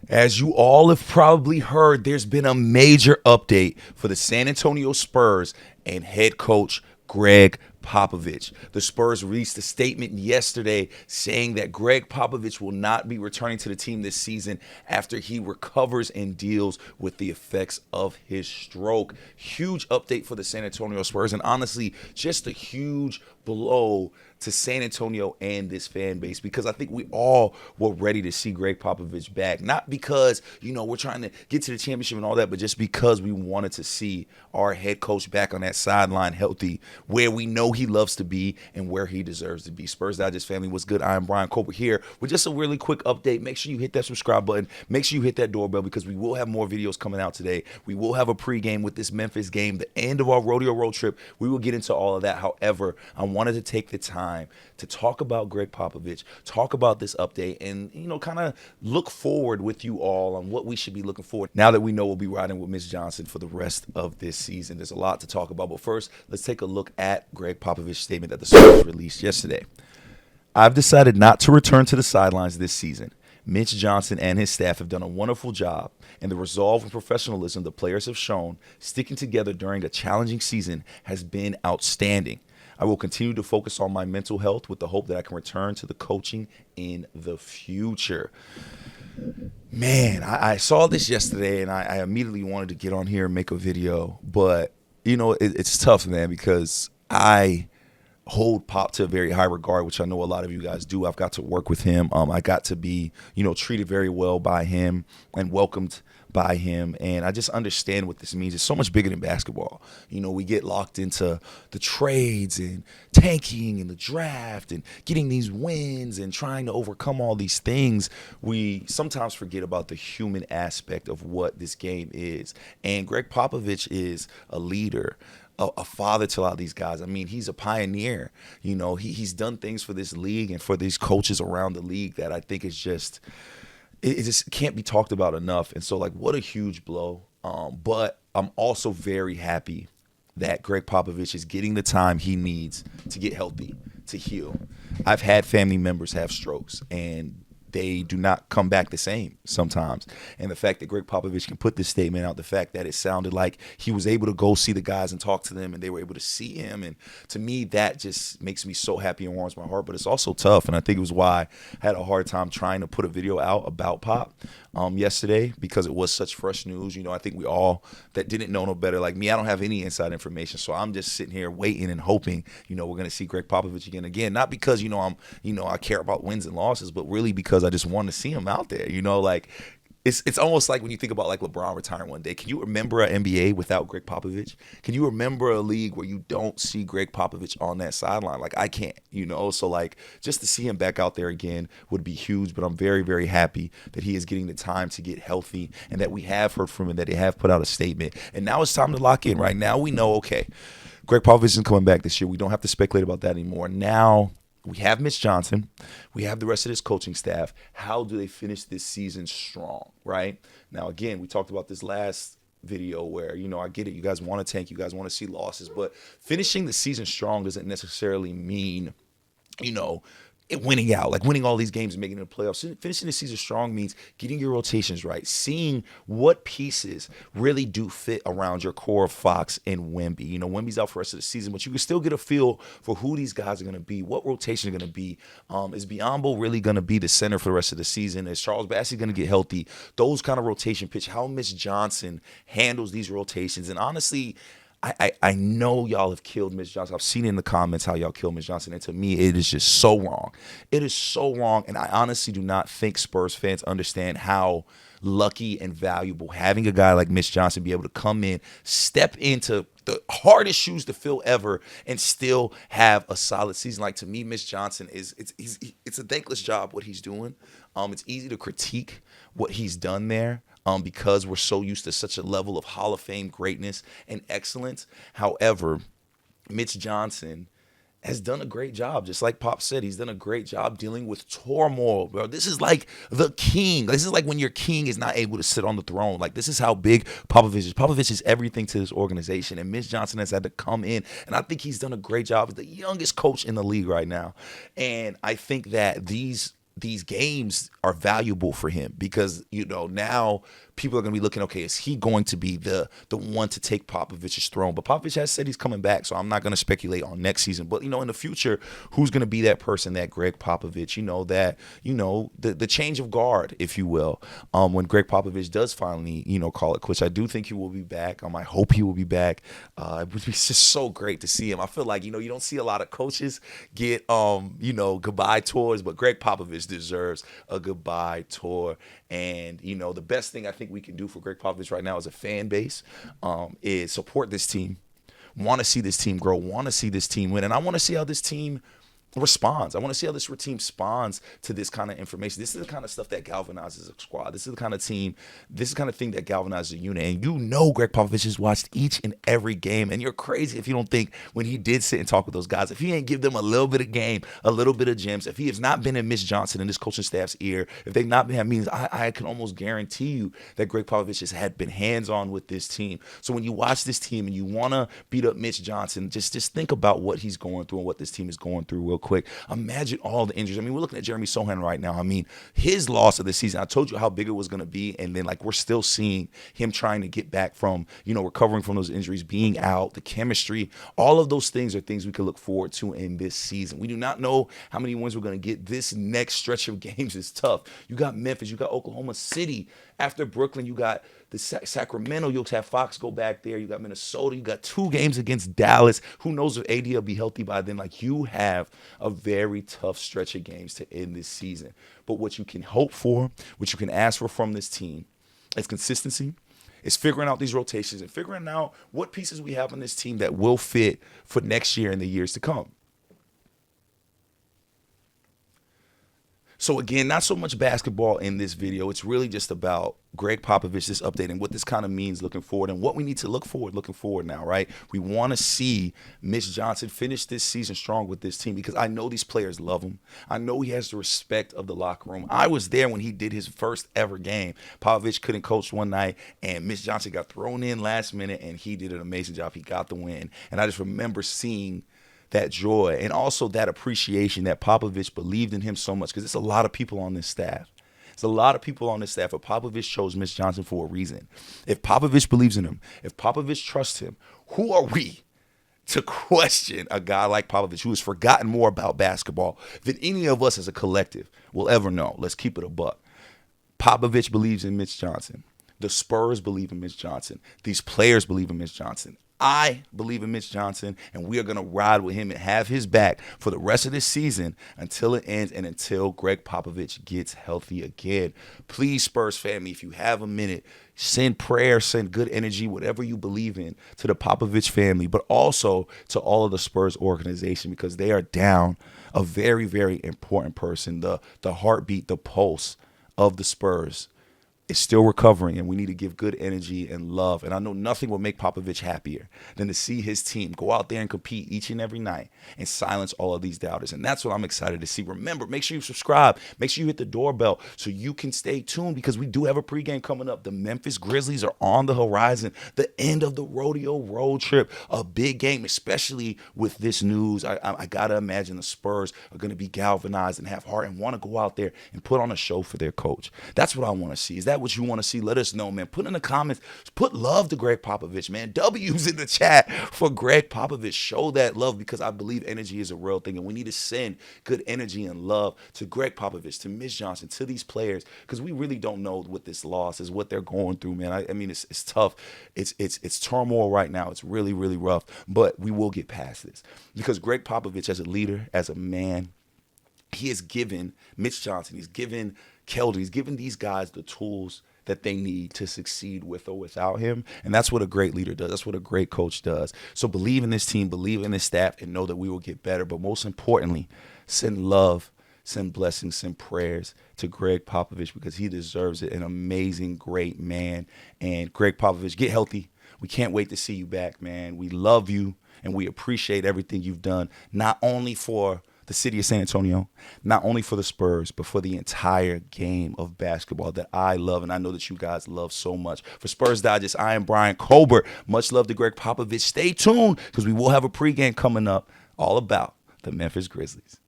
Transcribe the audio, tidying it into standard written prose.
As you all have probably heard, there's been a major update for the San Antonio Spurs and head coach Gregg Popovich. The Spurs released a statement yesterday saying that Gregg Popovich will not be returning to the team this season after he recovers and deals with the effects of his stroke. Huge update for the San Antonio Spurs, and honestly, just a huge blow to San Antonio and this fan base, because I think we all were ready to see Gregg Popovich back. Not because, we're trying to get to the championship and all that, but just because we wanted to see our head coach back on that sideline healthy, where we know he loves to be and where he deserves to be. Spurs Digest family, what's good? I am Bryan Colbert here with just a really quick update. Make sure you hit that subscribe button. Make sure you hit that doorbell, because we will have more videos coming out today. We will have a pregame with this Memphis game, the end of our rodeo road trip. We will get into all of that. However, I wanted to take the time to talk about Gregg Popovich, talk about this update, and kind of look forward with you all on what we should be looking forward now that we know we'll be riding with Ms. Johnson for the rest of this season. There's a lot to talk about, but first, let's take a look at Gregg Popovich's statement that the Spurs released yesterday. I've decided not to return to the sidelines this season. Mitch Johnson and his staff have done a wonderful job, and the resolve and professionalism the players have shown sticking together during a challenging season has been outstanding. I will continue to focus on my mental health with the hope that I can return to the coaching in the future. Man, I saw this yesterday, and I immediately wanted to get on here and make a video. But, it's tough, man, because I hold Pop to a very high regard, which I know a lot of you guys do. I've got to work with him. I got to be, treated very well by him and welcomed by him, and I just understand what this means. It's so much bigger than basketball. We get locked into the trades and tanking and the draft and getting these wins and trying to overcome all these things. We sometimes forget about the human aspect of what this game is. And Gregg Popovich is a leader, a father to a lot of these guys. I mean, he's a pioneer. He's done things for this league and for these coaches around the league that I think is just – it just can't be talked about enough. And so, what a huge blow. But I'm also very happy that Gregg Popovich is getting the time he needs to get healthy, to heal. I've had family members have strokes, and they do not come back the same sometimes. And the fact that Gregg Popovich can put this statement out, the fact that it sounded like he was able to go see the guys and talk to them, and they were able to see him. And to me, that just makes me so happy and warms my heart. But it's also tough. And I think it was why I had a hard time trying to put a video out about Pop yesterday, because it was such fresh news. I think we all that didn't know no better, like me, I don't have any inside information. So I'm just sitting here waiting and hoping, we're going to see Gregg Popovich again. Not because, I care about wins and losses, but really because I just want to see him out there. It's almost like when you think about LeBron retiring one day. Can you remember an NBA without Gregg Popovich? Can you remember a league where you don't see Gregg Popovich on that sideline? I can't, So just to see him back out there again would be huge. But I'm very, very happy that he is getting the time to get healthy, and that we have heard from him, that they have put out a statement. And now it's time to lock in. Right now we know, okay, Gregg Popovich isn't coming back this year. We don't have to speculate about that anymore. Now we have Mitch Johnson. We have the rest of this coaching staff. How do they finish this season strong, right? Now, again, we talked about this last video where, I get it. You guys want to tank. You guys want to see losses. But finishing the season strong doesn't necessarily mean, winning out, winning all these games and making it the playoffs. Finishing the season strong means getting your rotations right, seeing what pieces really do fit around your core of Fox and Wemby. Wemby's out for the rest of the season, but you can still get a feel for who these guys are going to be, what rotation are going to be. Is Biyombo really going to be the center for the rest of the season? Is Charles Bassey going to get healthy? Those kind of rotation pitch, how Mitch Johnson handles these rotations. And honestly, I know y'all have killed Mitch Johnson. I've seen in the comments how y'all killed Mitch Johnson. And to me, it is just so wrong. It is so wrong. And I honestly do not think Spurs fans understand how lucky and valuable having a guy like Mitch Johnson be able to come in, step into the hardest shoes to fill ever, and still have a solid season. To me, Mitch Johnson it's a thankless job what he's doing. It's easy to critique what he's done there, because we're so used to such a level of Hall of Fame greatness and excellence. However, Mitch Johnson has done a great job. Just like Pop said, he's done a great job dealing with turmoil, bro. This is like the king. This is like when your king is not able to sit on the throne. This is how big Popovich is. Popovich is everything to this organization, and Mitch Johnson has had to come in, and I think he's done a great job as the youngest coach in the league right now. And I think that these these games are valuable for him because, now people are going to be looking, okay, is he going to be the one to take Popovich's throne? But Popovich has said he's coming back, so I'm not going to speculate on next season. But, in the future, who's going to be that person, that Gregg Popovich, the change of guard, if you will, when Gregg Popovich does finally, call it quits. I do think he will be back. I hope he will be back. It would be just so great to see him. I feel like, you don't see a lot of coaches get, goodbye tours, but Gregg Popovich deserves a goodbye tour. And, the best thing I think we can do for Gregg Popovich right now as a fan base is support this team, want to see this team grow, want to see this team win. And I want to see how this team responds. I want to see how this team responds to this kind of information. This is the kind of stuff that galvanizes a squad. This is the kind of team, this is the kind of thing that galvanizes a unit. And Gregg Popovich has watched each and every game. And you're crazy if you don't think when he did sit and talk with those guys, if he ain't give them a little bit of game, a little bit of gems, if he has not been in Mitch Johnson and his coaching staff's ear, if they've not been having meetings, I can almost guarantee you that Gregg Popovich has had been hands-on with this team. So when you watch this team and you want to beat up Mitch Johnson, just think about what he's going through and what this team is going through real quick. Imagine all the injuries. We're looking at Jeremy Sochan right now. His loss of the season, I told you how big it was going to be, and then we're still seeing him trying to get back from, recovering from those injuries, being out, the chemistry, all of those things are things we can look forward to in this season. We do not know how many wins we're going to get. This next stretch of games is tough. You got Memphis, you got Oklahoma City. After Brooklyn, you got the Sacramento. You'll have Fox go back there. You got Minnesota. You got 2 games against Dallas. Who knows if AD will be healthy by then? You have a very tough stretch of games to end this season. But what you can hope for, what you can ask for from this team is consistency. It's figuring out these rotations and figuring out what pieces we have on this team that will fit for next year and the years to come. So again, not so much basketball in this video. It's really just about Gregg Popovich, this update, and what this kind of means looking forward and what we need to look forward now, right? We want to see Mitch Johnson finish this season strong with this team because I know these players love him. I know he has the respect of the locker room. I was there when he did his first ever game. Popovich couldn't coach one night, and Mitch Johnson got thrown in last minute, and he did an amazing job. He got the win. And I just remember seeing that joy and also that appreciation that Popovich believed in him so much because there's a lot of people on this staff. There's a lot of people on this staff, but Popovich chose Mitch Johnson for a reason. If Popovich believes in him, if Popovich trusts him, who are we to question a guy like Popovich who has forgotten more about basketball than any of us as a collective will ever know? Let's keep it a buck. Popovich believes in Mitch Johnson. The Spurs believe in Mitch Johnson. These players believe in Mitch Johnson. I believe in Mitch Johnson, and we are going to ride with him and have his back for the rest of this season until it ends and until Gregg Popovich gets healthy again. Please, Spurs family, if you have a minute, send prayer, send good energy, whatever you believe in, to the Popovich family, but also to all of the Spurs organization because they are down a very, very important person, the heartbeat, the pulse of the Spurs. Is still recovering, and we need to give good energy and love. And I know nothing will make Popovich happier than to see his team go out there and compete each and every night and silence all of these doubters. And that's what I'm excited to see. Remember, make sure you subscribe. Make sure you hit the doorbell so you can stay tuned because we do have a pregame coming up. The Memphis Grizzlies are on the horizon. The end of the rodeo road trip. A big game, especially with this news. I got to imagine the Spurs are going to be galvanized and have heart and want to go out there and put on a show for their coach. That's what I want to see. Is that what you want to see? Let us know, man. Put in the comments. Put love to Gregg Popovich, man. W's in the chat for Gregg Popovich. Show that love because I believe energy is a real thing, and we need to send good energy and love to Gregg Popovich, to Mitch Johnson, to these players because we really don't know what this loss is, what they're going through, man. I mean, it's tough. It's turmoil right now. It's really, really rough, but we will get past this because Gregg Popovich, as a leader, as a man, he has given Mitch Johnson, he's given Keldon, he's given these guys the tools that they need to succeed with or without him. And that's what a great leader does. That's what a great coach does. So believe in this team, believe in this staff, and know that we will get better. But most importantly, send love, send blessings, send prayers to Gregg Popovich because he deserves it. An amazing, great man. And Gregg Popovich, get healthy. We can't wait to see you back, man. We love you, and we appreciate everything you've done, not only for the city of San Antonio, not only for the Spurs, but for the entire game of basketball that I love and I know that you guys love so much. For Spurs Digest, I am Bryan Colbert. Much love to Gregg Popovich. Stay tuned because we will have a pregame coming up all about the Memphis Grizzlies.